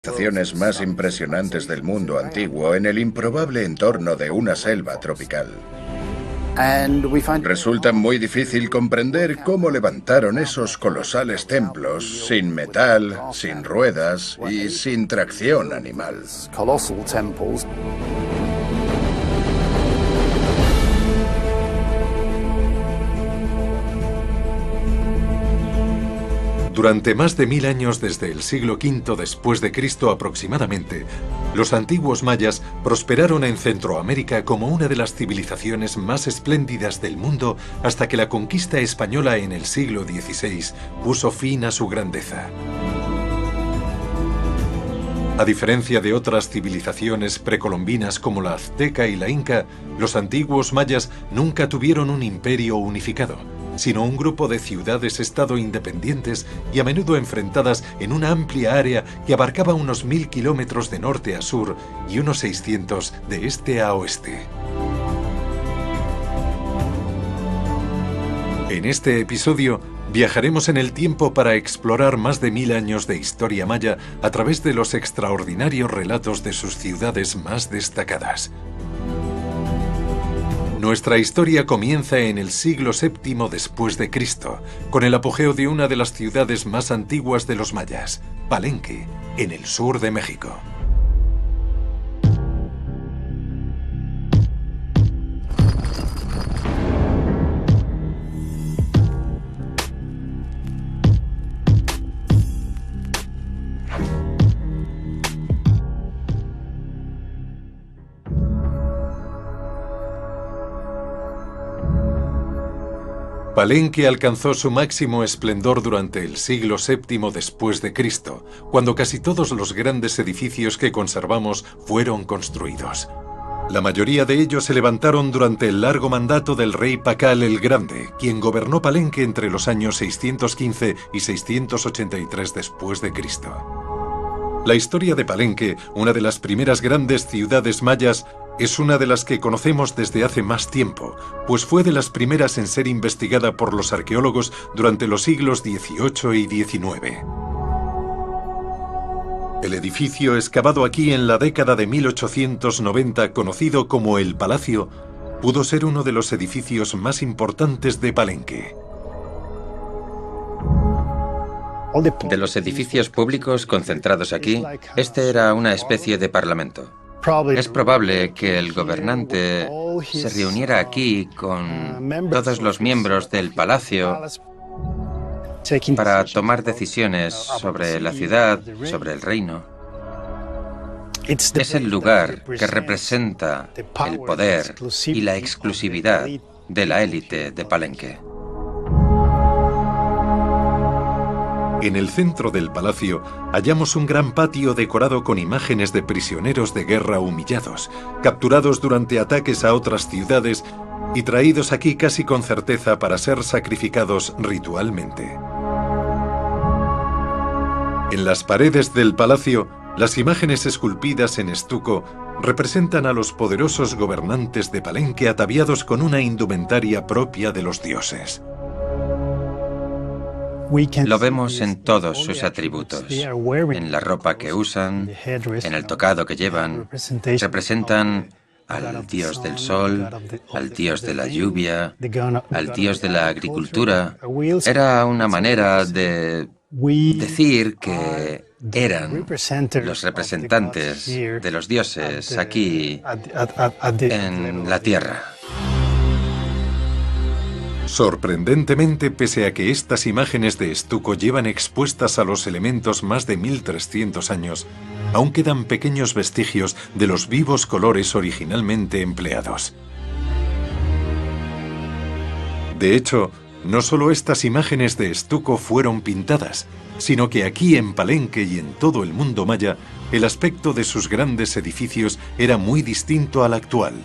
civilizaciones más impresionantes del mundo antiguo en el improbable entorno de una selva tropical. Resulta muy difícil comprender cómo levantaron esos colosales templos sin metal, sin ruedas y sin tracción animal. Durante más de 1000 años desde el siglo V después de Cristo aproximadamente, los antiguos mayas prosperaron en Centroamérica como una de las civilizaciones más espléndidas del mundo hasta que la conquista española en el siglo XVI puso fin a su grandeza. A diferencia de otras civilizaciones precolombinas como la azteca y la inca, los antiguos mayas nunca tuvieron un imperio unificado, sino un grupo de ciudades-estado independientes y a menudo enfrentadas en una amplia área que abarcaba unos 1000 kilómetros de norte a sur y unos 600 de este a oeste. En este episodio viajaremos en el tiempo para explorar más de 1000 años de historia maya a través de los extraordinarios relatos de sus ciudades más destacadas. Nuestra historia comienza en el siglo VII después de Cristo, con el apogeo de una de las ciudades más antiguas de los mayas, Palenque, en el sur de México. Palenque alcanzó su máximo esplendor durante el siglo VII después de Cristo, cuando casi todos los grandes edificios que conservamos fueron construidos. La mayoría de ellos se levantaron durante el largo mandato del rey Pacal el Grande, quien gobernó Palenque entre los años 615 y 683 después de Cristo. La historia de Palenque, una de las primeras grandes ciudades mayas, es una de las que conocemos desde hace más tiempo, pues fue de las primeras en ser investigada por los arqueólogos durante los siglos XVIII y XIX. El edificio excavado aquí en la década de 1890, conocido como el Palacio, pudo ser uno de los edificios más importantes de Palenque. De los edificios públicos concentrados aquí, este era una especie de parlamento. Es probable que el gobernante se reuniera aquí con todos los miembros del palacio para tomar decisiones sobre la ciudad, sobre el reino. Es el lugar que representa el poder y la exclusividad de la élite de Palenque. En el centro del palacio hallamos un gran patio decorado con imágenes de prisioneros de guerra humillados, capturados durante ataques a otras ciudades y traídos aquí casi con certeza para ser sacrificados ritualmente. En las paredes del palacio, las imágenes esculpidas en estuco representan a los poderosos gobernantes de Palenque ataviados con una indumentaria propia de los dioses. Lo vemos en todos sus atributos, en la ropa que usan, en el tocado que llevan. Representan al dios del sol, al dios de la lluvia, al dios de la agricultura. Era una manera de decir que eran los representantes de los dioses aquí en la tierra. Sorprendentemente, pese a que estas imágenes de estuco llevan expuestas a los elementos más de 1300 años, aún quedan pequeños vestigios de los vivos colores originalmente empleados. De hecho, no solo estas imágenes de estuco fueron pintadas, sino que aquí en Palenque y en todo el mundo maya, el aspecto de sus grandes edificios era muy distinto al actual.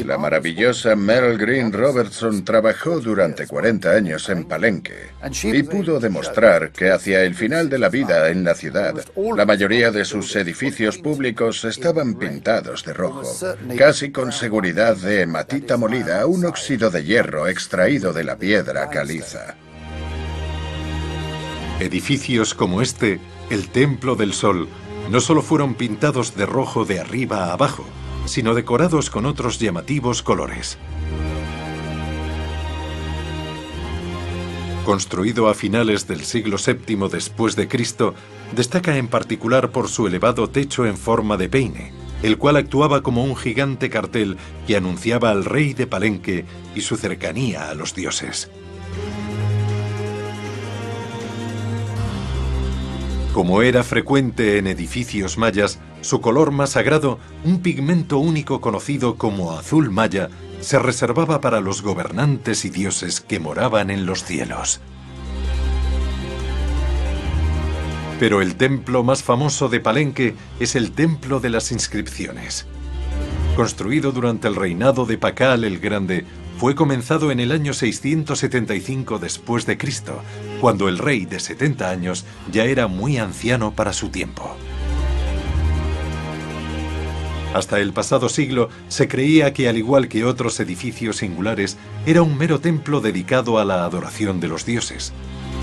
La maravillosa Merle Green Robertson trabajó durante 40 años en Palenque y pudo demostrar que hacia el final de la vida en la ciudad, la mayoría de sus edificios públicos estaban pintados de rojo, casi con seguridad de hematita molida, un óxido de hierro extraído de la piedra caliza. Edificios como este, el Templo del Sol, no solo fueron pintados de rojo de arriba a abajo, sino decorados con otros llamativos colores. Construido a finales del siglo VII después de Cristo, destaca en particular por su elevado techo en forma de peine, el cual actuaba como un gigante cartel que anunciaba al rey de Palenque y su cercanía a los dioses. Como era frecuente en edificios mayas, su color más sagrado, un pigmento único conocido como azul maya, se reservaba para los gobernantes y dioses que moraban en los cielos. Pero el templo más famoso de Palenque es el Templo de las Inscripciones. Construido durante el reinado de Pakal el Grande, fue comenzado en el año 675 después de Cristo, cuando el rey de 70 años ya era muy anciano para su tiempo. Hasta el pasado siglo se creía que, al igual que otros edificios singulares, era un mero templo dedicado a la adoración de los dioses.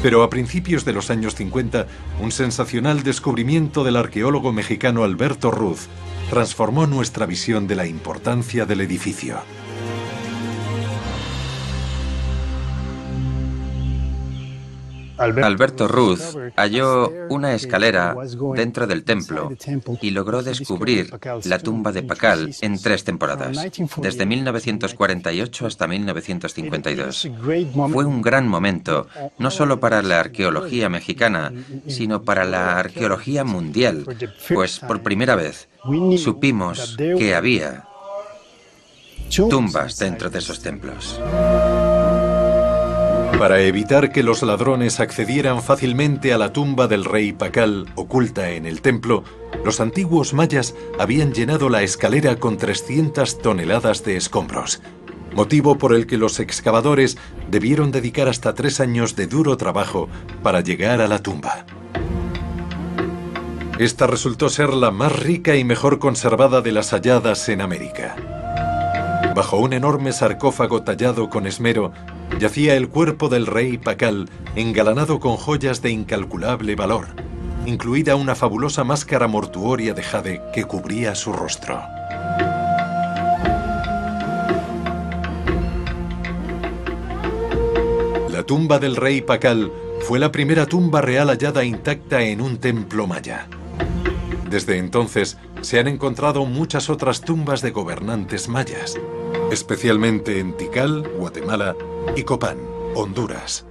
Pero a principios de los años 50, un sensacional descubrimiento del arqueólogo mexicano Alberto Ruz transformó nuestra visión de la importancia del edificio. Alberto Ruz halló una escalera dentro del templo y logró descubrir la tumba de Pakal en 3 temporadas, desde 1948 hasta 1952. Fue un gran momento, no solo para la arqueología mexicana, sino para la arqueología mundial, pues por primera vez supimos que había tumbas dentro de esos templos. Para evitar que los ladrones accedieran fácilmente a la tumba del rey Pakal, oculta en el templo, los antiguos mayas habían llenado la escalera con 300 toneladas de escombros, motivo por el que los excavadores debieron dedicar hasta 3 años de duro trabajo para llegar a la tumba. Esta resultó ser la más rica y mejor conservada de las halladas en América. Bajo un enorme sarcófago tallado con esmero, yacía el cuerpo del rey Pakal, engalanado con joyas de incalculable valor, incluida una fabulosa máscara mortuoria de jade que cubría su rostro. La tumba del rey Pakal fue la primera tumba real hallada intacta en un templo maya. Desde entonces, se han encontrado muchas otras tumbas de gobernantes mayas, especialmente en Tikal, Guatemala, y Copán, Honduras.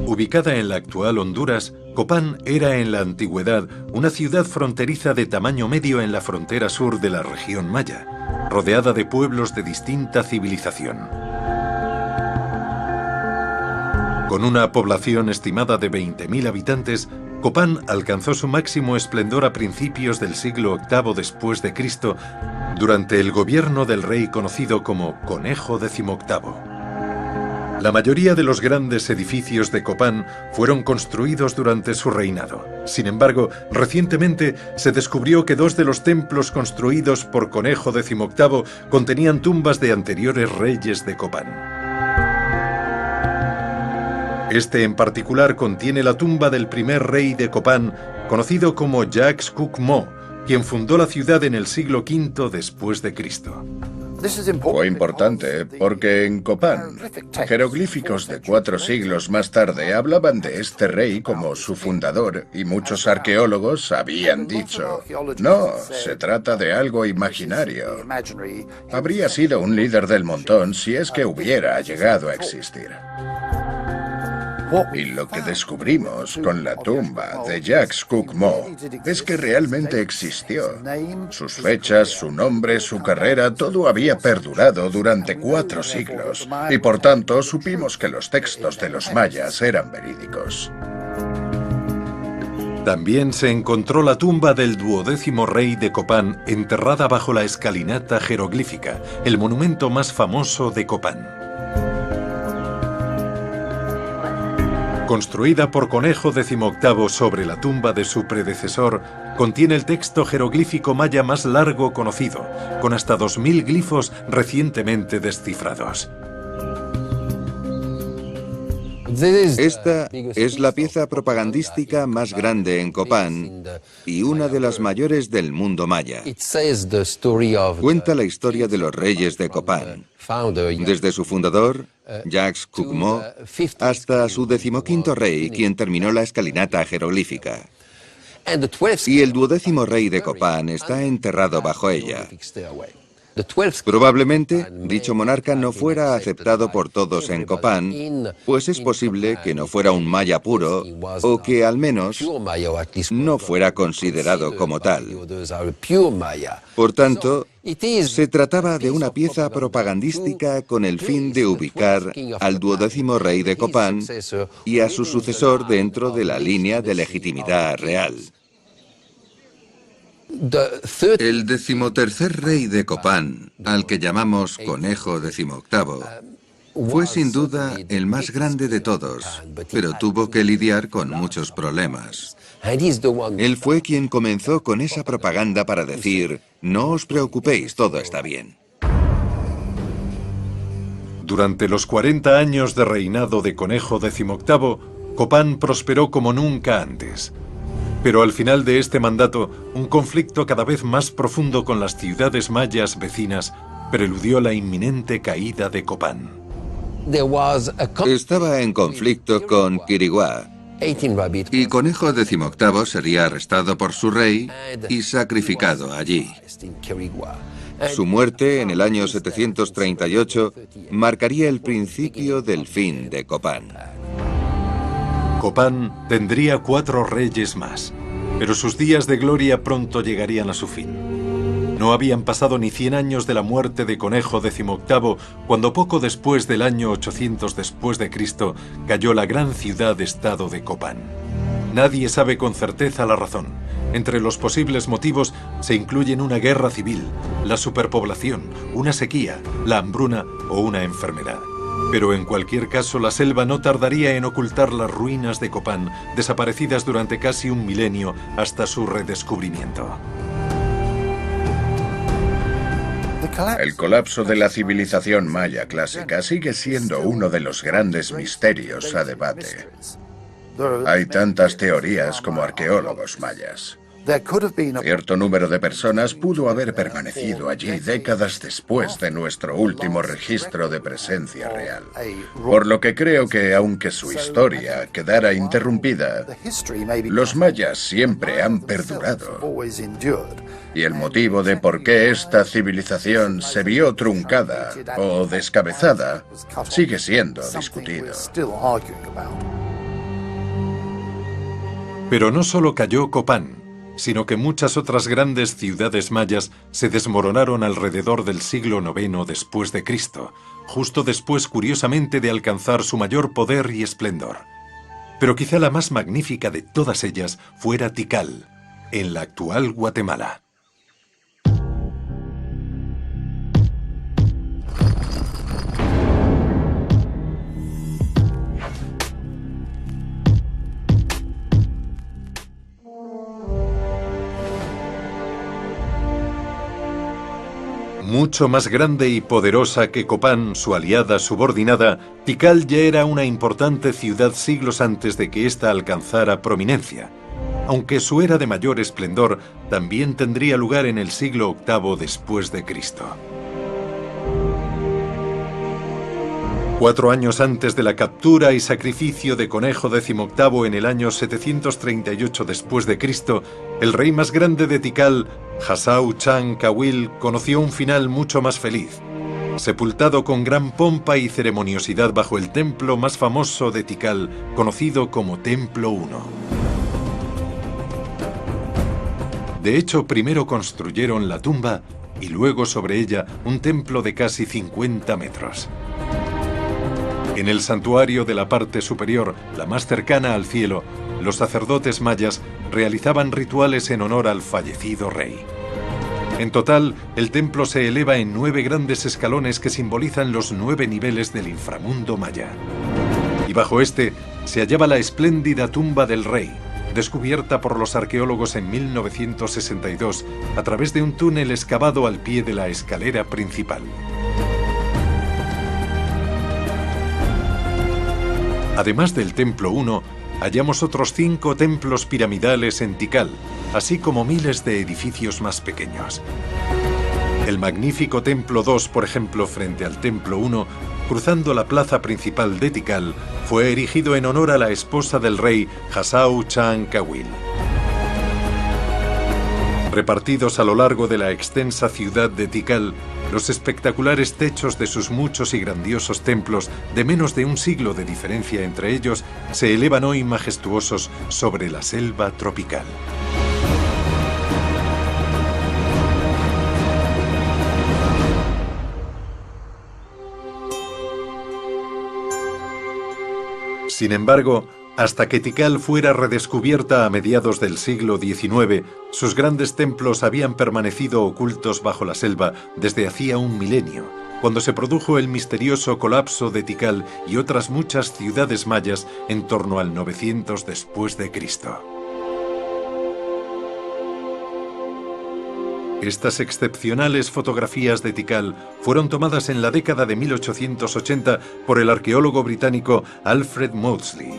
Ubicada en la actual Honduras, Copán era en la antigüedad una ciudad fronteriza de tamaño medio en la frontera sur de la región maya, rodeada de pueblos de distinta civilización. Con una población estimada de 20.000 habitantes, Copán alcanzó su máximo esplendor a principios del siglo VIII después de Cristo, durante el gobierno del rey conocido como Conejo XVIII. La mayoría de los grandes edificios de Copán fueron construidos durante su reinado. Sin embargo, recientemente se descubrió que 2 de los templos construidos por Conejo XVIII contenían tumbas de anteriores reyes de Copán. Este en particular contiene la tumba del primer rey de Copán, conocido como Jacques Cuc-Mo, quien fundó la ciudad en el siglo V después de Cristo. Fue importante porque en Copán, jeroglíficos de 4 siglos más tarde hablaban de este rey como su fundador y muchos arqueólogos habían dicho, no, se trata de algo imaginario. Habría sido un líder del montón si es que hubiera llegado a existir. Y lo que descubrimos con la tumba de Jacques Cuc-Mo es que realmente existió. Sus fechas, su nombre, su carrera, todo había perdurado durante 4 siglos. Y por tanto supimos que los textos de los mayas eran verídicos. También se encontró la tumba del 12º rey de Copán enterrada bajo la escalinata jeroglífica, el monumento más famoso de Copán. Construida por Conejo XVIII sobre la tumba de su predecesor, contiene el texto jeroglífico maya más largo conocido, con hasta 2000 glifos recientemente descifrados. Esta es la pieza propagandística más grande en Copán y una de las mayores del mundo maya. Cuenta la historia de los reyes de Copán, desde su fundador, Jacques Cucmó, hasta su 15º rey, quien terminó la escalinata jeroglífica. Y el 12º rey de Copán está enterrado bajo ella. Probablemente dicho monarca no fuera aceptado por todos en Copán, pues es posible que no fuera un maya puro o que al menos no fuera considerado como tal. Por tanto, se trataba de una pieza propagandística con el fin de ubicar al 12º rey de Copán y a su sucesor dentro de la línea de legitimidad real. El 13º rey de Copán, al que llamamos Conejo XVIII, fue sin duda el más grande de todos, pero tuvo que lidiar con muchos problemas. Él fue quien comenzó con esa propaganda para decir, no os preocupéis, todo está bien. Durante los 40 años de reinado de Conejo XVIII, Copán prosperó como nunca antes. Pero al final de este mandato, un conflicto cada vez más profundo con las ciudades mayas vecinas preludió la inminente caída de Copán. Estaba en conflicto con Quiriguá, y Conejo XVIII sería arrestado por su rey y sacrificado allí. Su muerte en el año 738 marcaría el principio del fin de Copán. Copán tendría 4 reyes más, pero sus días de gloria pronto llegarían a su fin. No habían pasado ni 100 años de la muerte de Conejo XVIII cuando poco después del año 800 después de Cristo cayó la gran ciudad-estado de Copán. Nadie sabe con certeza la razón. Entre los posibles motivos se incluyen una guerra civil, la superpoblación, una sequía, la hambruna o una enfermedad. Pero en cualquier caso, la selva no tardaría en ocultar las ruinas de Copán, desaparecidas durante casi un milenio hasta su redescubrimiento. El colapso de la civilización maya clásica sigue siendo uno de los grandes misterios a debate. Hay tantas teorías como arqueólogos mayas. Cierto número de personas pudo haber permanecido allí décadas después de nuestro último registro de presencia real. Por lo que creo que, aunque su historia quedara interrumpida, los mayas siempre han perdurado. Y el motivo de por qué esta civilización se vio truncada o descabezada sigue siendo discutido. Pero no solo cayó Copán, sino que muchas otras grandes ciudades mayas se desmoronaron alrededor del siglo IX después de Cristo, justo después, curiosamente, de alcanzar su mayor poder y esplendor. Pero quizá la más magnífica de todas ellas fuera Tikal, en la actual Guatemala. Mucho más grande y poderosa que Copán, su aliada subordinada, Tikal ya era una importante ciudad siglos antes de que ésta alcanzara prominencia, aunque su era de mayor esplendor también tendría lugar en el siglo VIII después de Cristo. 4 años antes de la captura y sacrificio de Conejo XVIII en el año 738 después de Cristo, el rey más grande de Tikal, Hasau Chan Kawil, conoció un final mucho más feliz, sepultado con gran pompa y ceremoniosidad bajo el templo más famoso de Tikal, conocido como Templo 1. De hecho, primero construyeron la tumba y luego sobre ella un templo de casi 50 metros. En el santuario de la parte superior, la más cercana al cielo, los sacerdotes mayas realizaban rituales en honor al fallecido rey. En total, el templo se eleva en 9 grandes escalones que simbolizan los 9 niveles del inframundo maya. Y bajo este se hallaba la espléndida tumba del rey, descubierta por los arqueólogos en 1962 a través de un túnel excavado al pie de la escalera principal. Además del Templo 1, hallamos otros 5 templos piramidales en Tikal, así como miles de edificios más pequeños. El magnífico Templo 2, por ejemplo, frente al Templo 1, cruzando la plaza principal de Tikal, fue erigido en honor a la esposa del rey Hasau Chan Kawil. Repartidos a lo largo de la extensa ciudad de Tikal, los espectaculares techos de sus muchos y grandiosos templos, de menos de un siglo de diferencia entre ellos, se elevan hoy majestuosos sobre la selva tropical. Sin embargo, hasta que Tikal fuera redescubierta a mediados del siglo XIX, sus grandes templos habían permanecido ocultos bajo la selva desde hacía un milenio, cuando se produjo el misterioso colapso de Tikal y otras muchas ciudades mayas en torno al 900 después de Cristo. Estas excepcionales fotografías de Tikal fueron tomadas en la década de 1880 por el arqueólogo británico Alfred Maudsley,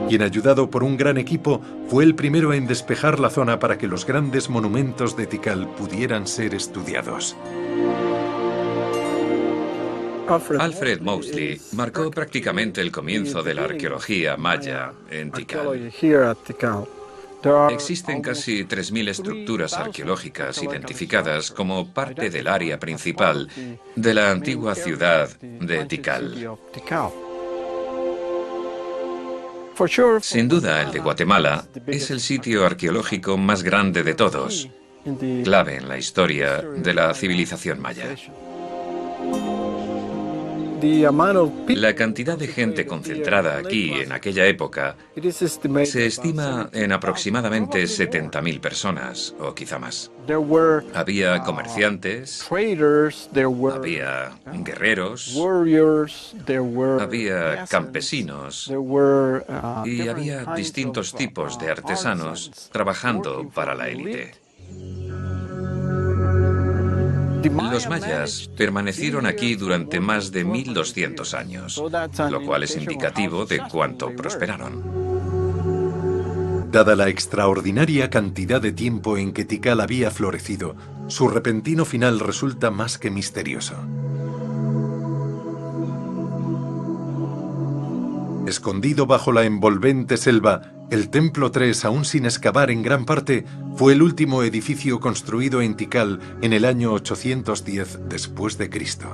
quien, ayudado por un gran equipo, fue el primero en despejar la zona para que los grandes monumentos de Tikal pudieran ser estudiados. Alfred Maudsley marcó prácticamente el comienzo de la arqueología maya en Tikal. Existen casi 3.000 estructuras arqueológicas identificadas como parte del área principal de la antigua ciudad de Tikal. Sin duda, el de Guatemala es el sitio arqueológico más grande de todos, clave en la historia de la civilización maya. La cantidad de gente concentrada aquí en aquella época se estima en aproximadamente 70.000 personas, o quizá más. Había comerciantes, había guerreros, había campesinos y había distintos tipos de artesanos trabajando para la élite. Los mayas permanecieron aquí durante más de 1.200 años, lo cual es indicativo de cuánto prosperaron. Dada la extraordinaria cantidad de tiempo en que Tikal había florecido, su repentino final resulta más que misterioso. Escondido bajo la envolvente selva, el Templo 3, aún sin excavar en gran parte, fue el último edificio construido en Tikal en el año 810 después de Cristo.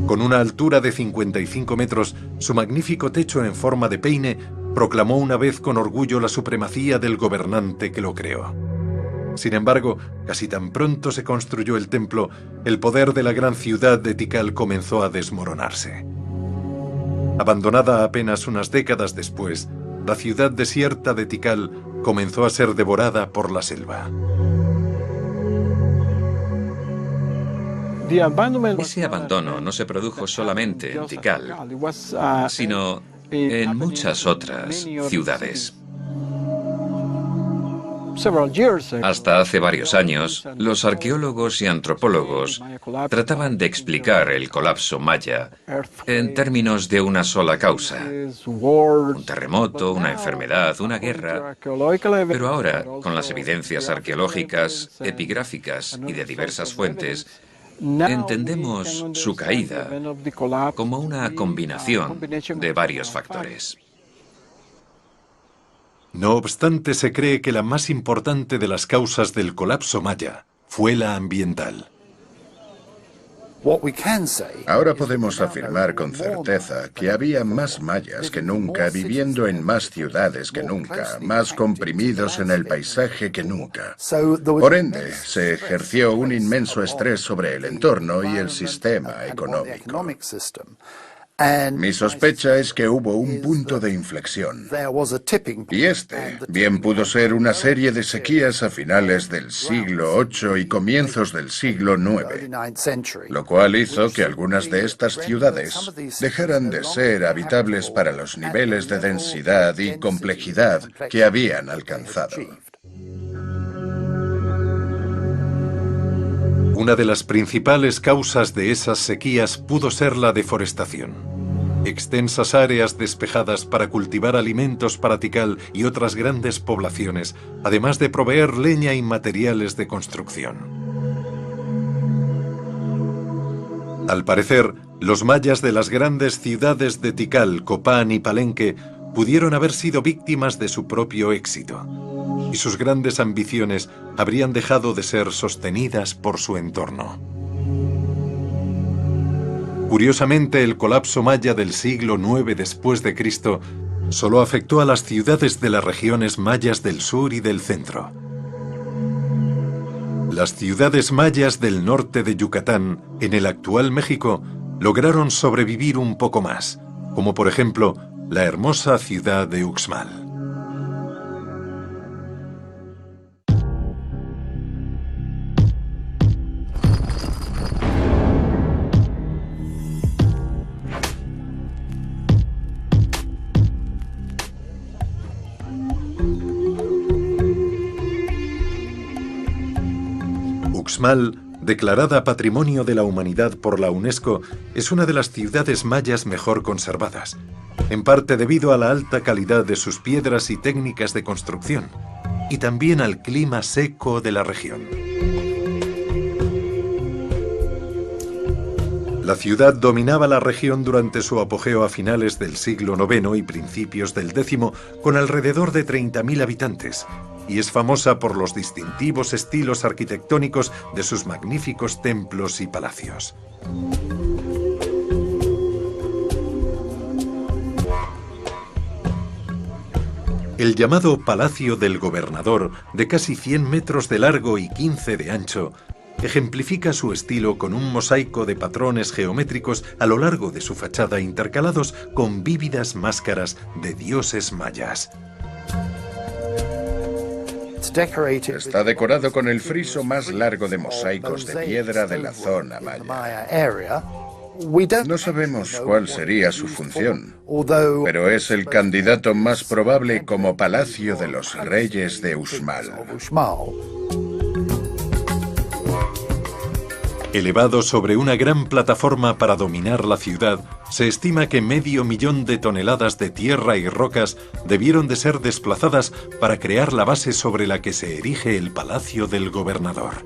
Con una altura de 55 metros, su magnífico techo en forma de peine proclamó una vez con orgullo la supremacía del gobernante que lo creó. Sin embargo, casi tan pronto se construyó el templo, el poder de la gran ciudad de Tikal comenzó a desmoronarse. Abandonada apenas unas décadas después, la ciudad desierta de Tikal comenzó a ser devorada por la selva. Ese abandono no se produjo solamente en Tikal, sino en muchas otras ciudades. Hasta hace varios años, los arqueólogos y antropólogos trataban de explicar el colapso maya en términos de una sola causa: un terremoto, una enfermedad, una guerra. Pero ahora, con las evidencias arqueológicas, epigráficas y de diversas fuentes, entendemos su caída como una combinación de varios factores. No obstante, se cree que la más importante de las causas del colapso maya fue la ambiental. Ahora podemos afirmar con certeza que había más mayas que nunca, viviendo en más ciudades que nunca, más comprimidos en el paisaje que nunca. Por ende, se ejerció un inmenso estrés sobre el entorno y el sistema económico. Mi sospecha es que hubo un punto de inflexión. Y bien pudo ser una serie de sequías a finales del siglo VIII y comienzos del siglo IX, lo cual hizo que algunas de estas ciudades dejaran de ser habitables para los niveles de densidad y complejidad que habían alcanzado. Una de las principales causas de esas sequías pudo ser la deforestación. Extensas áreas despejadas para cultivar alimentos para Tikal y otras grandes poblaciones, además de proveer leña y materiales de construcción. Al parecer, los mayas de las grandes ciudades de Tikal, Copán y Palenque pudieron haber sido víctimas de su propio éxito, y sus grandes ambiciones habrían dejado de ser sostenidas por su entorno. Curiosamente, el colapso maya del siglo IX después de Cristo solo afectó a las ciudades de las regiones mayas del sur y del centro. Las ciudades mayas del norte de Yucatán, en el actual México, lograron sobrevivir un poco más, como por ejemplo la hermosa ciudad de Uxmal. Uxmal, declarada Patrimonio de la Humanidad por la UNESCO, es una de las ciudades mayas mejor conservadas, en parte debido a la alta calidad de sus piedras y técnicas de construcción, y también al clima seco de la región. La ciudad dominaba la región durante su apogeo a finales del siglo IX y principios del X, con alrededor de 30.000 habitantes, y es famosa por los distintivos estilos arquitectónicos de sus magníficos templos y palacios. El llamado Palacio del Gobernador, de casi 100 metros de largo y 15 de ancho, ejemplifica su estilo con un mosaico de patrones geométricos a lo largo de su fachada, intercalados con vívidas máscaras de dioses mayas. Está decorado con el friso más largo de mosaicos de piedra de la zona maya. No sabemos cuál sería su función, pero es el candidato más probable como Palacio de los Reyes de Uxmal. Elevado sobre una gran plataforma para dominar la ciudad, se estima que 500.000 de toneladas de tierra y rocas debieron de ser desplazadas para crear la base sobre la que se erige el Palacio del Gobernador.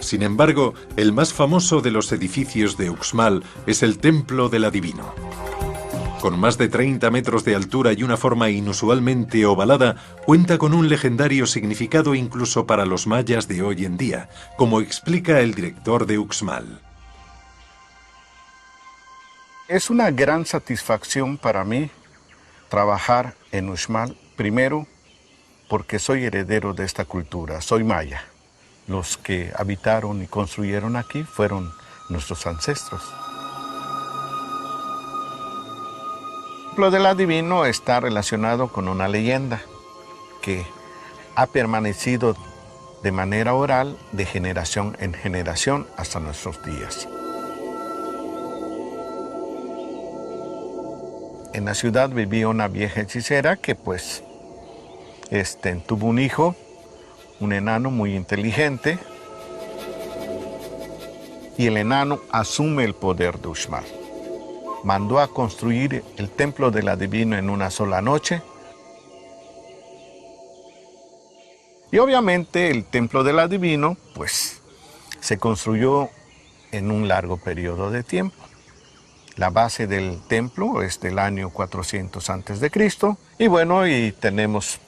Sin embargo, el más famoso de los edificios de Uxmal es el Templo del Adivino. Con más de 30 metros de altura y una forma inusualmente ovalada, cuenta con un legendario significado incluso para los mayas de hoy en día, como explica el director de Uxmal. Es una gran satisfacción para mí trabajar en Uxmal, primero porque soy heredero de esta cultura, soy maya. Los que habitaron y construyeron aquí fueron nuestros ancestros. El Templo del Adivino está relacionado con una leyenda que ha permanecido de manera oral de generación en generación hasta nuestros días. En la ciudad vivía una vieja hechicera que tuvo un hijo, un enano muy inteligente, y el enano asume el poder de Uxmal. Mandó a construir el Templo del Adivino en una sola noche. Y obviamente el Templo del Adivino, se construyó en un largo periodo de tiempo. La base del templo es del año 400 a.C. Y tenemos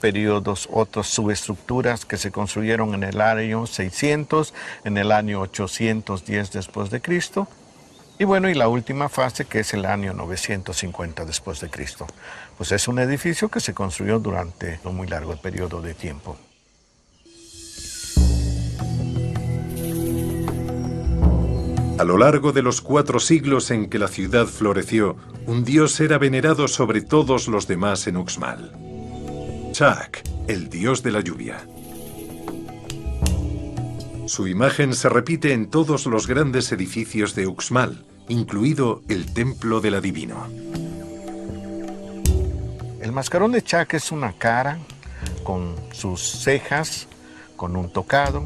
otras subestructuras que se construyeron en el año 600, en el año 810 después de Cristo. Y la última fase, que es el año 950 después de Cristo. Es un edificio que se construyó durante un muy largo periodo de tiempo. A lo largo de los 4 siglos en que la ciudad floreció, un dios era venerado sobre todos los demás en Uxmal. Chak, el dios de la lluvia. Su imagen se repite en todos los grandes edificios de Uxmal, incluido el Templo del Adivino. El mascarón de Chak es una cara con sus cejas, con un tocado,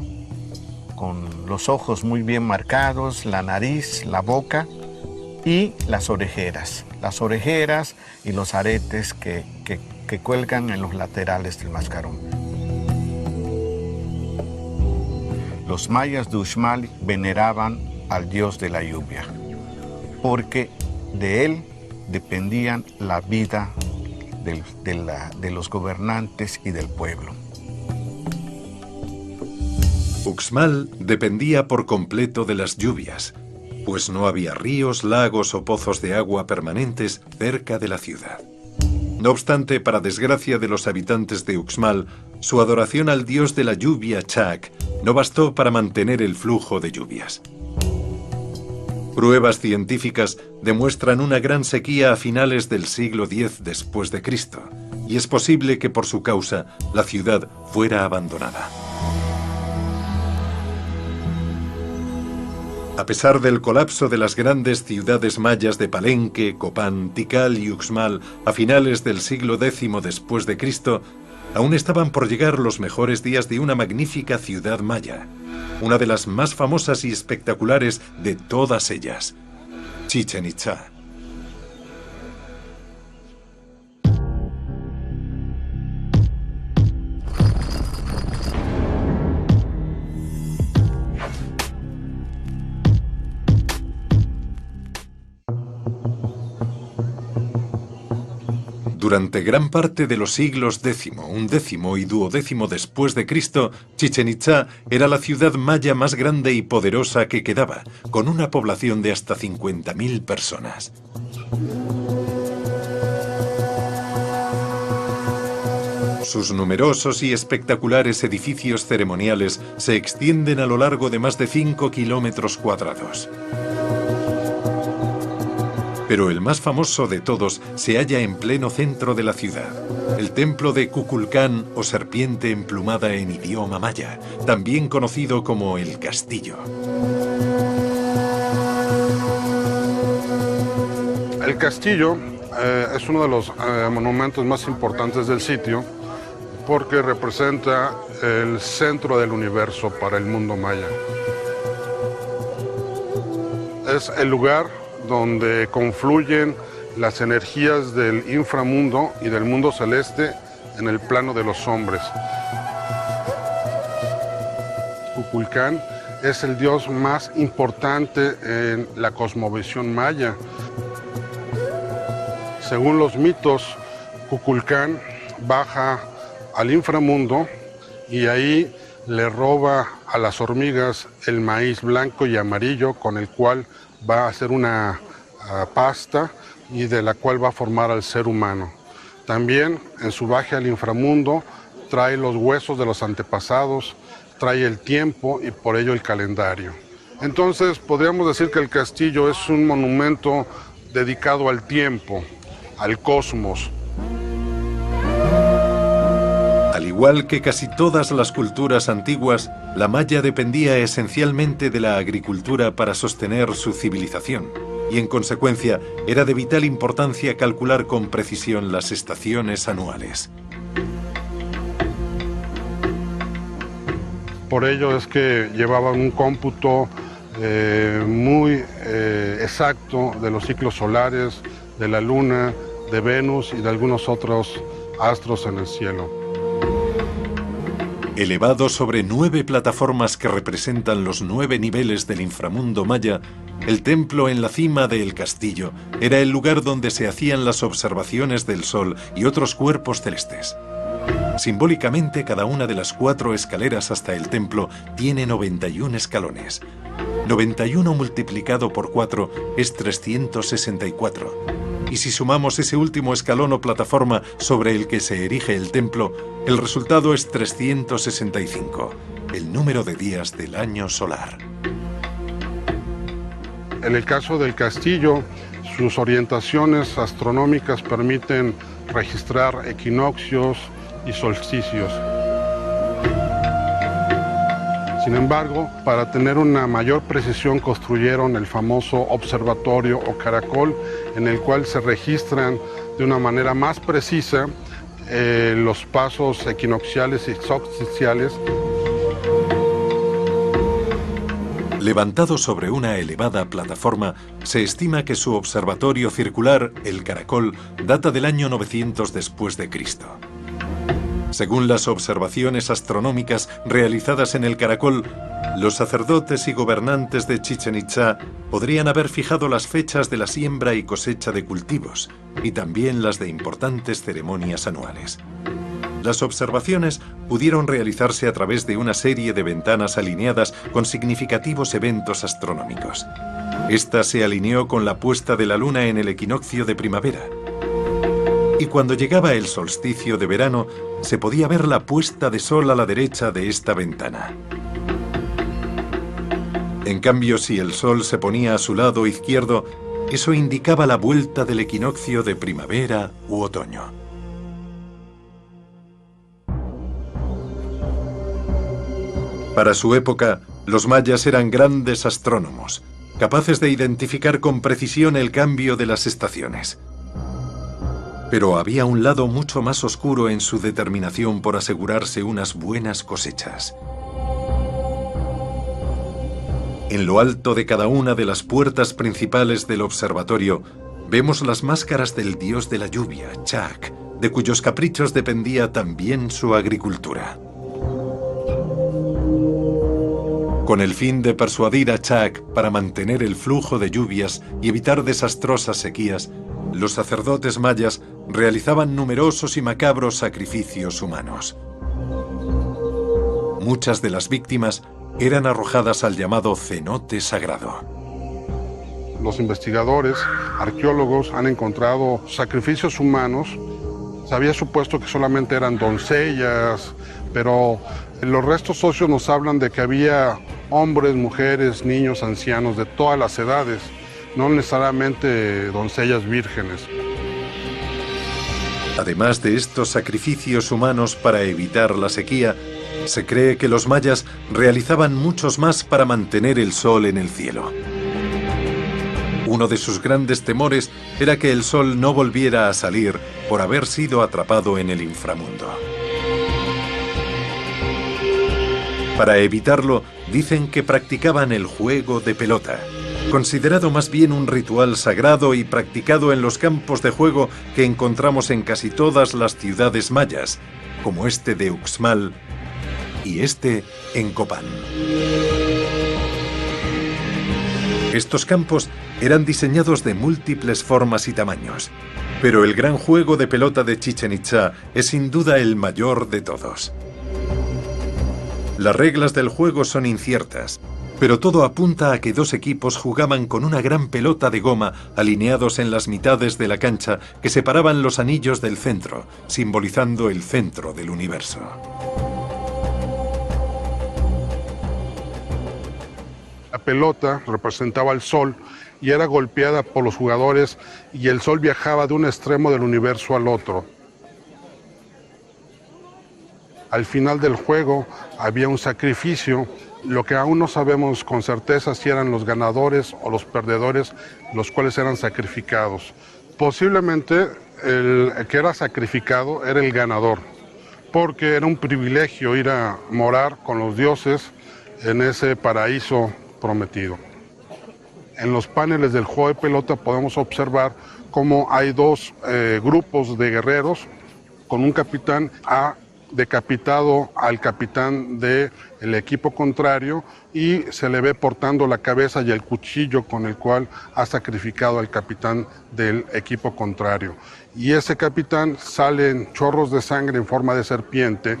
con los ojos muy bien marcados, la nariz, la boca y las orejeras. Las orejeras y los aretes que cuelgan en los laterales del mascarón. Los mayas de Uxmal veneraban al dios de la lluvia, porque de él dependían la vida de los gobernantes y del pueblo. Uxmal dependía por completo de las lluvias, pues no había ríos, lagos o pozos de agua permanentes cerca de la ciudad. No obstante, para desgracia de los habitantes de Uxmal, su adoración al dios de la lluvia Chak no bastó para mantener el flujo de lluvias. Pruebas científicas demuestran una gran sequía a finales del siglo X después de Cristo, y es posible que por su causa la ciudad fuera abandonada. A pesar del colapso de las grandes ciudades mayas de Palenque, Copán, Tikal y Uxmal a finales del siglo X después de Cristo, aún estaban por llegar los mejores días de una magnífica ciudad maya, una de las más famosas y espectaculares de todas ellas, Chichén Itzá. Durante gran parte de los siglos X, XI y XII después de Cristo, Chichén Itzá era la ciudad maya más grande y poderosa que quedaba, con una población de hasta 50.000 personas. Sus numerosos y espectaculares edificios ceremoniales se extienden a lo largo de más de 5 kilómetros cuadrados. Pero el más famoso de todos se halla en pleno centro de la ciudad, el templo de Kukulcán o serpiente emplumada en idioma maya, también conocido como el castillo. El castillo es uno de los monumentos más importantes del sitio porque representa el centro del universo para el mundo maya. Es el lugar donde confluyen las energías del inframundo y del mundo celeste en el plano de los hombres. Kukulcán es el dios más importante en la cosmovisión maya. Según los mitos, Kukulcán baja al inframundo y ahí le roba a las hormigas el maíz blanco y amarillo con el cual va a hacer una pasta y de la cual va a formar al ser humano. También en su viaje al inframundo trae los huesos de los antepasados, trae el tiempo y por ello el calendario. Entonces podríamos decir que el castillo es un monumento dedicado al tiempo, al cosmos. Al igual que casi todas las culturas antiguas, la maya dependía esencialmente de la agricultura para sostener su civilización, y en consecuencia era de vital importancia calcular con precisión las estaciones anuales. Por ello es que llevaban un cómputo muy exacto de los ciclos solares, de la luna, de Venus y de algunos otros astros en el cielo. Elevado sobre 9 plataformas que representan los 9 niveles del inframundo maya, el templo en la cima del castillo era el lugar donde se hacían las observaciones del sol y otros cuerpos celestes. Simbólicamente, cada una de las 4 escaleras hasta el templo tiene 91 escalones. 91 multiplicado por 4 es 364. Y si sumamos ese último escalón o plataforma sobre el que se erige el templo, el resultado es 365, el número de días del año solar. En el caso del castillo, sus orientaciones astronómicas permiten registrar equinoccios y solsticios. Sin embargo, para tener una mayor precisión construyeron el famoso observatorio o caracol, en el cual se registran de una manera más precisa los pasos equinocciales y solsticiales. Levantado sobre una elevada plataforma, se estima que su observatorio circular, el Caracol, data del año 900 después de Cristo. Según las observaciones astronómicas realizadas en el Caracol, los sacerdotes y gobernantes de Chichén Itzá podrían haber fijado las fechas de la siembra y cosecha de cultivos, y también las de importantes ceremonias anuales. Las observaciones pudieron realizarse a través de una serie de ventanas alineadas con significativos eventos astronómicos. Esta se alineó con la puesta de la luna en el equinoccio de primavera. Y cuando llegaba el solsticio de verano, se podía ver la puesta de sol a la derecha de esta ventana. En cambio, si el sol se ponía a su lado izquierdo, eso indicaba la vuelta del equinoccio de primavera u otoño. Para su época, los mayas eran grandes astrónomos, capaces de identificar con precisión el cambio de las estaciones. Pero había un lado mucho más oscuro en su determinación por asegurarse unas buenas cosechas. En lo alto de cada una de las puertas principales del observatorio, vemos las máscaras del dios de la lluvia, Chak, de cuyos caprichos dependía también su agricultura. Con el fin de persuadir a Chak para mantener el flujo de lluvias y evitar desastrosas sequías, los sacerdotes mayas realizaban numerosos y macabros sacrificios humanos. Muchas de las víctimas eran arrojadas al llamado cenote sagrado. Los investigadores, arqueólogos, han encontrado sacrificios humanos. Se había supuesto que solamente eran doncellas, pero los restos óseos nos hablan de que había hombres, mujeres, niños, ancianos de todas las edades, no necesariamente doncellas vírgenes. Además de estos sacrificios humanos para evitar la sequía, se cree que los mayas realizaban muchos más para mantener el sol en el cielo. Uno de sus grandes temores era que el sol no volviera a salir por haber sido atrapado en el inframundo. Para evitarlo, dicen que practicaban el juego de pelota, considerado más bien un ritual sagrado y practicado en los campos de juego que encontramos en casi todas las ciudades mayas, como este de Uxmal y este en Copán. Estos campos eran diseñados de múltiples formas y tamaños, pero el gran juego de pelota de Chichén Itzá es sin duda el mayor de todos. Las reglas del juego son inciertas, pero todo apunta a que dos equipos jugaban con una gran pelota de goma alineados en las mitades de la cancha que separaban los anillos del centro, simbolizando el centro del universo. La pelota representaba el sol y era golpeada por los jugadores y el sol viajaba de un extremo del universo al otro. Al final del juego había un sacrificio, lo que aún no sabemos con certeza si eran los ganadores o los perdedores, los cuales eran sacrificados. Posiblemente el que era sacrificado era el ganador, porque era un privilegio ir a morar con los dioses en ese paraíso prometido. En los paneles del juego de pelota podemos observar cómo hay dos grupos de guerreros con un capitán decapitado al capitán del equipo contrario y se le ve portando la cabeza y el cuchillo con el cual ha sacrificado al capitán del equipo contrario. Y ese capitán sale en chorros de sangre en forma de serpiente.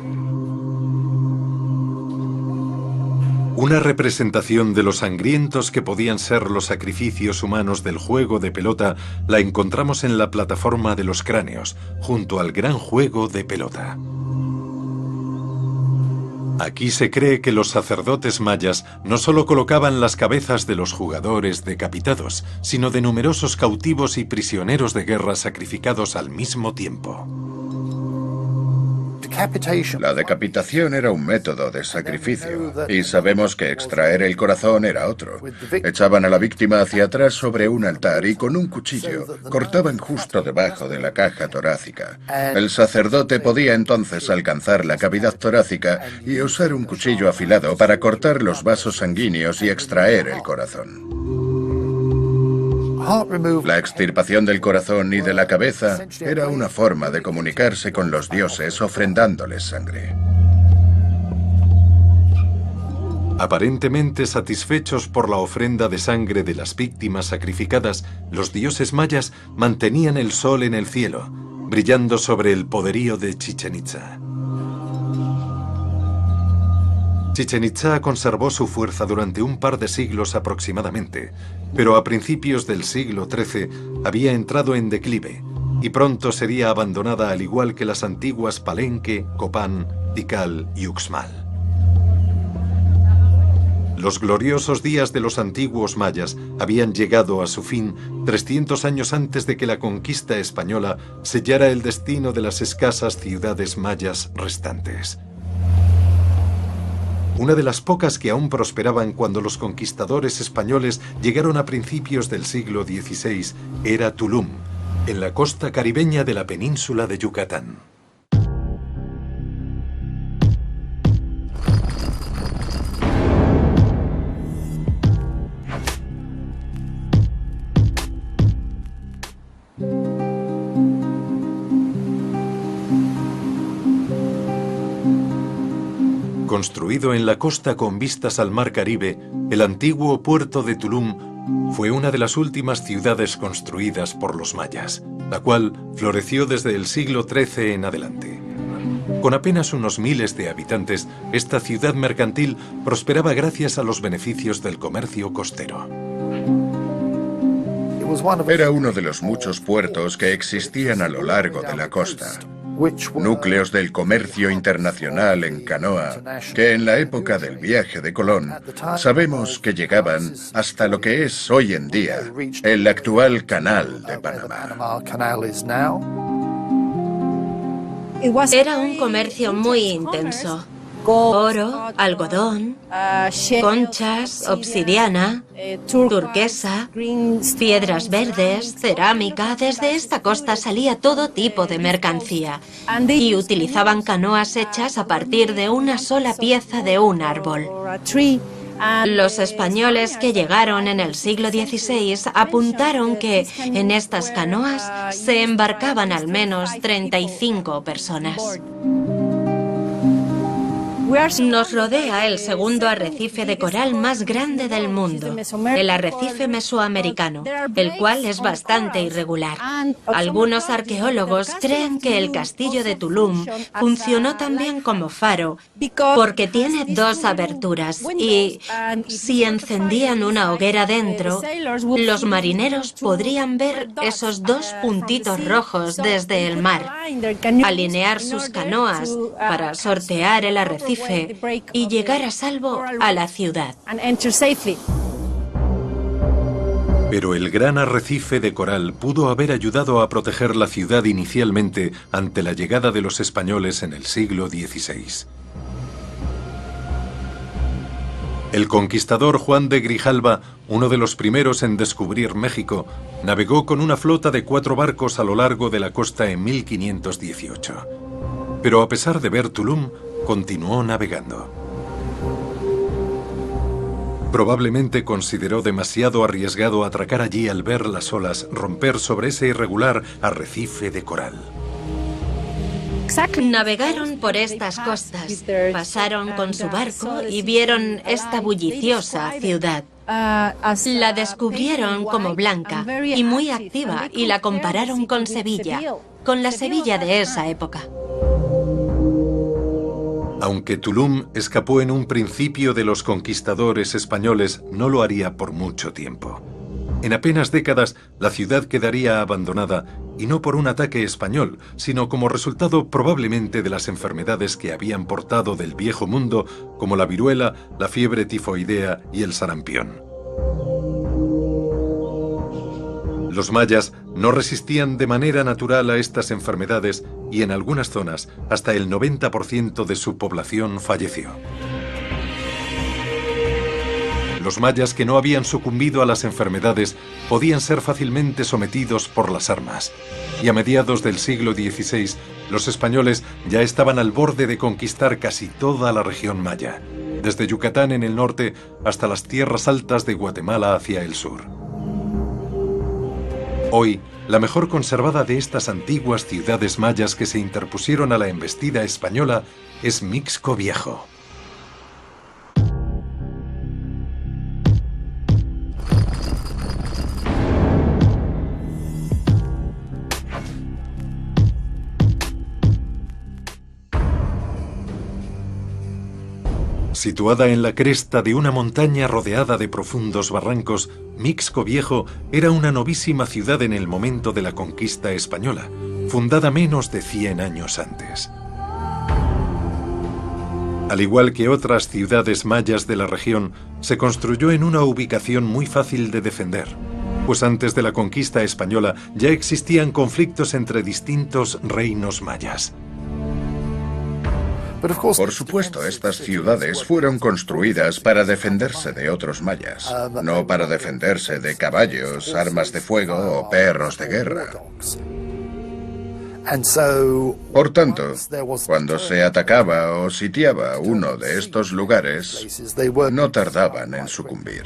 Una representación de lo sangrientos que podían ser los sacrificios humanos del juego de pelota la encontramos en la plataforma de los cráneos, junto al gran juego de pelota. Aquí se cree que los sacerdotes mayas no solo colocaban las cabezas de los jugadores decapitados, sino de numerosos cautivos y prisioneros de guerra sacrificados al mismo tiempo. La decapitación era un método de sacrificio, y sabemos que extraer el corazón era otro. Echaban a la víctima hacia atrás sobre un altar y con un cuchillo cortaban justo debajo de la caja torácica. El sacerdote podía entonces alcanzar la cavidad torácica y usar un cuchillo afilado para cortar los vasos sanguíneos y extraer el corazón. La extirpación del corazón y de la cabeza era una forma de comunicarse con los dioses ofrendándoles sangre. Aparentemente satisfechos por la ofrenda de sangre de las víctimas sacrificadas, los dioses mayas mantenían el sol en el cielo, brillando sobre el poderío de Chichén Itzá. Chichén Itzá conservó su fuerza durante un par de siglos aproximadamente, pero a principios del siglo XIII había entrado en declive y pronto sería abandonada al igual que las antiguas Palenque, Copán, Tikal y Uxmal. Los gloriosos días de los antiguos mayas habían llegado a su fin 300 años antes de que la conquista española sellara el destino de las escasas ciudades mayas restantes. Una de las pocas que aún prosperaban cuando los conquistadores españoles llegaron a principios del siglo XVI era Tulum, en la costa caribeña de la península de Yucatán. Construido en la costa con vistas al mar Caribe, el antiguo puerto de Tulum fue una de las últimas ciudades construidas por los mayas, la cual floreció desde el siglo XIII en adelante. Con apenas unos miles de habitantes, esta ciudad mercantil prosperaba gracias a los beneficios del comercio costero. Era uno de los muchos puertos que existían a lo largo de la costa. Núcleos del comercio internacional en canoa, que en la época del viaje de Colón sabemos que llegaban hasta lo que es hoy en día el actual Canal de Panamá. Era un comercio muy intenso. Oro, algodón, conchas, obsidiana, turquesa, piedras verdes, cerámica. Desde esta costa salía todo tipo de mercancía y utilizaban canoas hechas a partir de una sola pieza de un árbol. Los españoles que llegaron en el siglo XVI apuntaron que en estas canoas se embarcaban al menos 35 personas. Nos rodea el segundo arrecife de coral más grande del mundo, el arrecife mesoamericano, el cual es bastante irregular. Algunos arqueólogos creen que el castillo de Tulum funcionó también como faro porque tiene dos aberturas y si encendían una hoguera dentro, los marineros podrían ver esos dos puntitos rojos desde el mar, alinear sus canoas para sortear el arrecife y llegar a salvo a la ciudad. Pero el gran arrecife de coral pudo haber ayudado a proteger la ciudad inicialmente ante la llegada de los españoles en el siglo XVI. El conquistador Juan de Grijalva, uno de los primeros en descubrir México, navegó con una flota de 4 barcos a lo largo de la costa en 1518. Pero a pesar de ver Tulum, continuó navegando. Probablemente consideró demasiado arriesgado atracar allí al ver las olas romper sobre ese irregular arrecife de coral. Navegaron por estas costas, pasaron con su barco y vieron esta bulliciosa ciudad. La descubrieron como blanca y muy activa y la compararon con Sevilla, con la Sevilla de esa época. Aunque Tulum escapó en un principio de los conquistadores españoles, no lo haría por mucho tiempo. En apenas décadas, la ciudad quedaría abandonada y no por un ataque español, sino como resultado probablemente de las enfermedades que habían portado del Viejo Mundo, como la viruela, la fiebre tifoidea y el sarampión. Los mayas no resistían de manera natural a estas enfermedades y en algunas zonas hasta el 90% de su población falleció. Los mayas que no habían sucumbido a las enfermedades podían ser fácilmente sometidos por las armas. Y a mediados del siglo XVI, los españoles ya estaban al borde de conquistar casi toda la región maya, desde Yucatán en el norte hasta las tierras altas de Guatemala hacia el sur. Hoy, la mejor conservada de estas antiguas ciudades mayas que se interpusieron a la embestida española es Mixco Viejo. Situada en la cresta de una montaña rodeada de profundos barrancos, Mixco Viejo era una novísima ciudad en el momento de la conquista española, fundada menos de 100 años antes. Al igual que otras ciudades mayas de la región, se construyó en una ubicación muy fácil de defender, pues antes de la conquista española ya existían conflictos entre distintos reinos mayas. Por supuesto, estas ciudades fueron construidas para defenderse de otros mayas, no para defenderse de caballos, armas de fuego o perros de guerra. Por tanto, cuando se atacaba o sitiaba uno de estos lugares, no tardaban en sucumbir.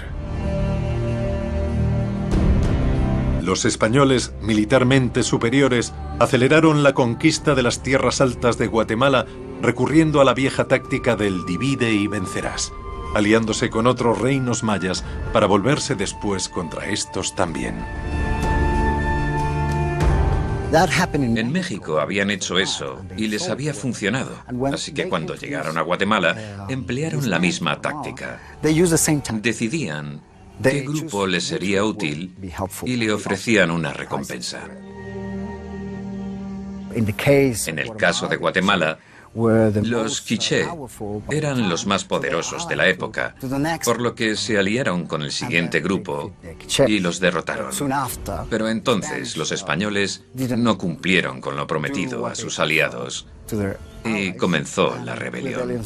Los españoles, militarmente superiores, aceleraron la conquista de las tierras altas de Guatemala recurriendo a la vieja táctica del divide y vencerás, aliándose con otros reinos mayas para volverse después contra estos también. En México habían hecho eso y les había funcionado, así que cuando llegaron a Guatemala emplearon la misma táctica. Decidían qué grupo les sería útil y le ofrecían una recompensa. En el caso de Guatemala, los quiché eran los más poderosos de la época, por lo que se aliaron con el siguiente grupo y los derrotaron. Pero entonces los españoles no cumplieron con lo prometido a sus aliados y comenzó la rebelión.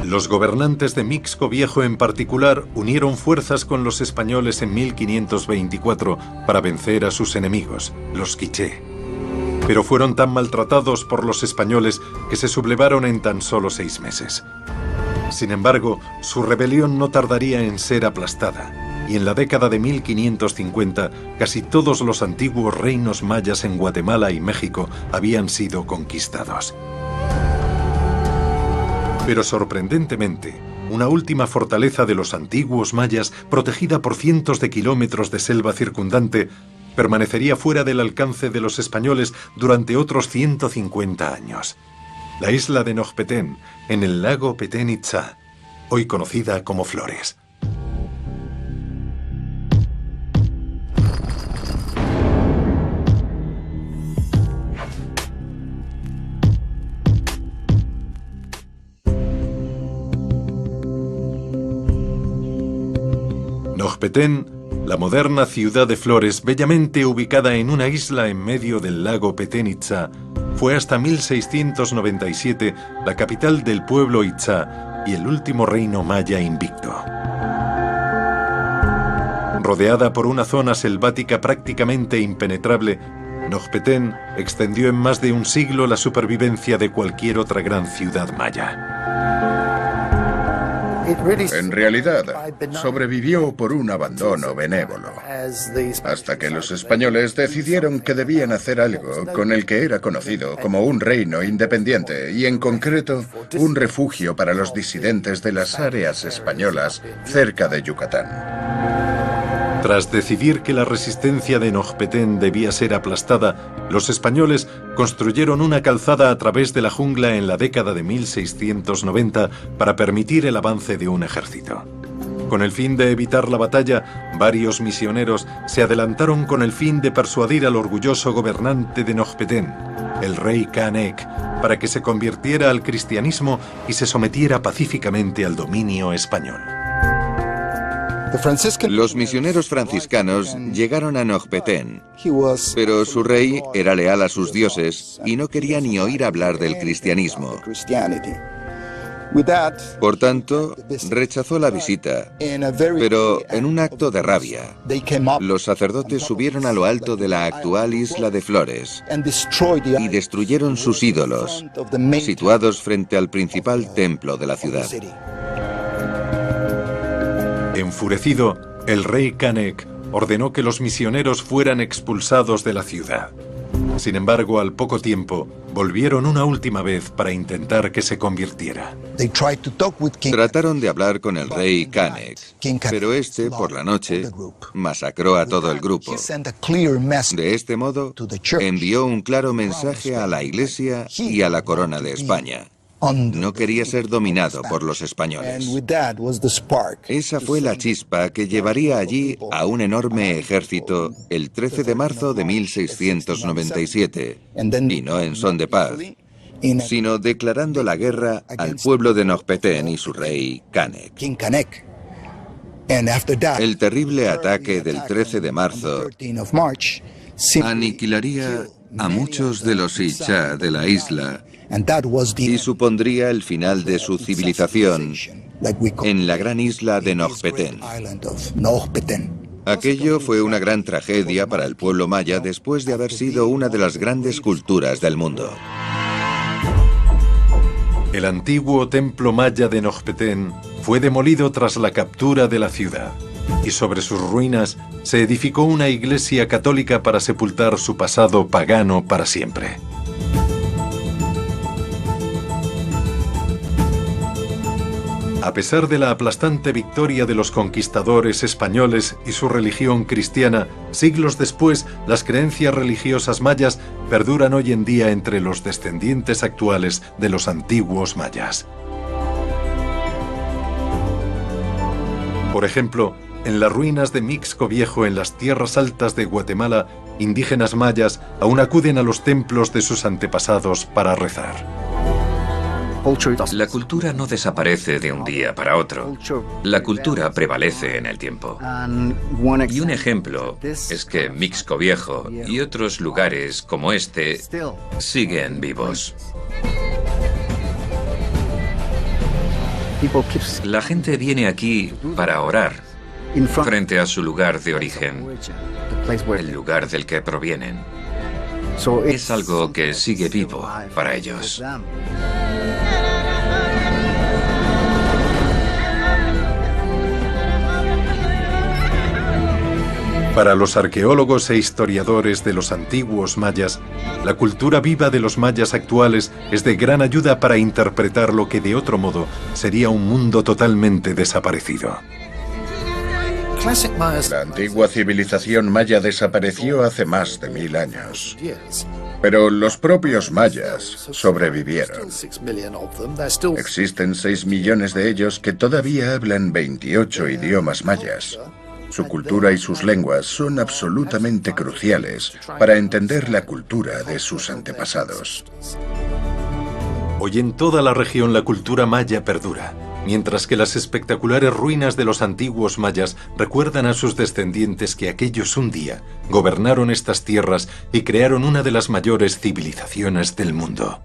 Los gobernantes de Mixco Viejo en particular unieron fuerzas con los españoles en 1524 para vencer a sus enemigos, los quiché. Pero fueron tan maltratados por los españoles que se sublevaron en tan solo 6 meses. Sin embargo, su rebelión no tardaría en ser aplastada, y en la década de 1550 casi todos los antiguos reinos mayas en Guatemala y México habían sido conquistados. Pero sorprendentemente, una última fortaleza de los antiguos mayas, protegida por cientos de kilómetros de selva circundante, permanecería fuera del alcance de los españoles durante otros 150 años. La isla de Nojpetén, en el lago Petén Itzá, hoy conocida como Flores. Nojpetén, la moderna ciudad de Flores, bellamente ubicada en una isla en medio del lago Petén Itzá, fue hasta 1697 la capital del pueblo Itzá y el último reino maya invicto. Rodeada por una zona selvática prácticamente impenetrable, Nojpetén extendió en más de un siglo la supervivencia de cualquier otra gran ciudad maya. En realidad, sobrevivió por un abandono benévolo, hasta que los españoles decidieron que debían hacer algo con el que era conocido como un reino independiente y, en concreto, un refugio para los disidentes de las áreas españolas cerca de Yucatán. Tras decidir que la resistencia de Nojpetén debía ser aplastada, los españoles construyeron una calzada a través de la jungla en la década de 1690 para permitir el avance de un ejército. Con el fin de evitar la batalla, varios misioneros se adelantaron con el fin de persuadir al orgulloso gobernante de Nojpetén, el rey Canek, para que se convirtiera al cristianismo y se sometiera pacíficamente al dominio español. Los misioneros franciscanos llegaron a Nojpetén, pero su rey era leal a sus dioses y no quería ni oír hablar del cristianismo. Por tanto, rechazó la visita, pero en un acto de rabia, los sacerdotes subieron a lo alto de la actual isla de Flores y destruyeron sus ídolos, situados frente al principal templo de la ciudad. Enfurecido, el rey Canek ordenó que los misioneros fueran expulsados de la ciudad. Sin embargo, al poco tiempo, volvieron una última vez para intentar que se convirtiera. Trataron de hablar con el rey Canek, pero este, por la noche, masacró a todo el grupo. De este modo, envió un claro mensaje a la Iglesia y a la corona de España. No quería ser dominado por los españoles. Esa fue la chispa que llevaría allí a un enorme ejército el 13 de marzo de 1697, y no en son de paz, sino declarando la guerra al pueblo de Nojpetén y su rey Canek. El terrible ataque del 13 de marzo aniquilaría a muchos de los Ichá de la isla y supondría el final de su civilización en la gran isla de Nojpetén. Aquello fue una gran tragedia para el pueblo maya después de haber sido una de las grandes culturas del mundo. El antiguo templo maya de Nojpetén fue demolido tras la captura de la ciudad, y sobre sus ruinas se edificó una iglesia católica para sepultar su pasado pagano para siempre. A pesar de la aplastante victoria de los conquistadores españoles y su religión cristiana, siglos después, las creencias religiosas mayas perduran hoy en día entre los descendientes actuales de los antiguos mayas. Por ejemplo, en las ruinas de Mixco Viejo en las tierras altas de Guatemala, indígenas mayas aún acuden a los templos de sus antepasados para rezar. La cultura no desaparece de un día para otro. La cultura prevalece en el tiempo. Y un ejemplo es que Mixco Viejo y otros lugares como este siguen vivos. La gente viene aquí para orar frente a su lugar de origen, el lugar del que provienen. Es algo que sigue vivo para ellos. Para los arqueólogos e historiadores de los antiguos mayas, la cultura viva de los mayas actuales es de gran ayuda para interpretar lo que de otro modo sería un mundo totalmente desaparecido. La antigua civilización maya desapareció hace más de 1000 años. Pero los propios mayas sobrevivieron. Existen 6 millones de ellos que todavía hablan 28 idiomas mayas. Su cultura y sus lenguas son absolutamente cruciales para entender la cultura de sus antepasados. Hoy en toda la región la cultura maya perdura, mientras que las espectaculares ruinas de los antiguos mayas recuerdan a sus descendientes que aquellos un día gobernaron estas tierras y crearon una de las mayores civilizaciones del mundo.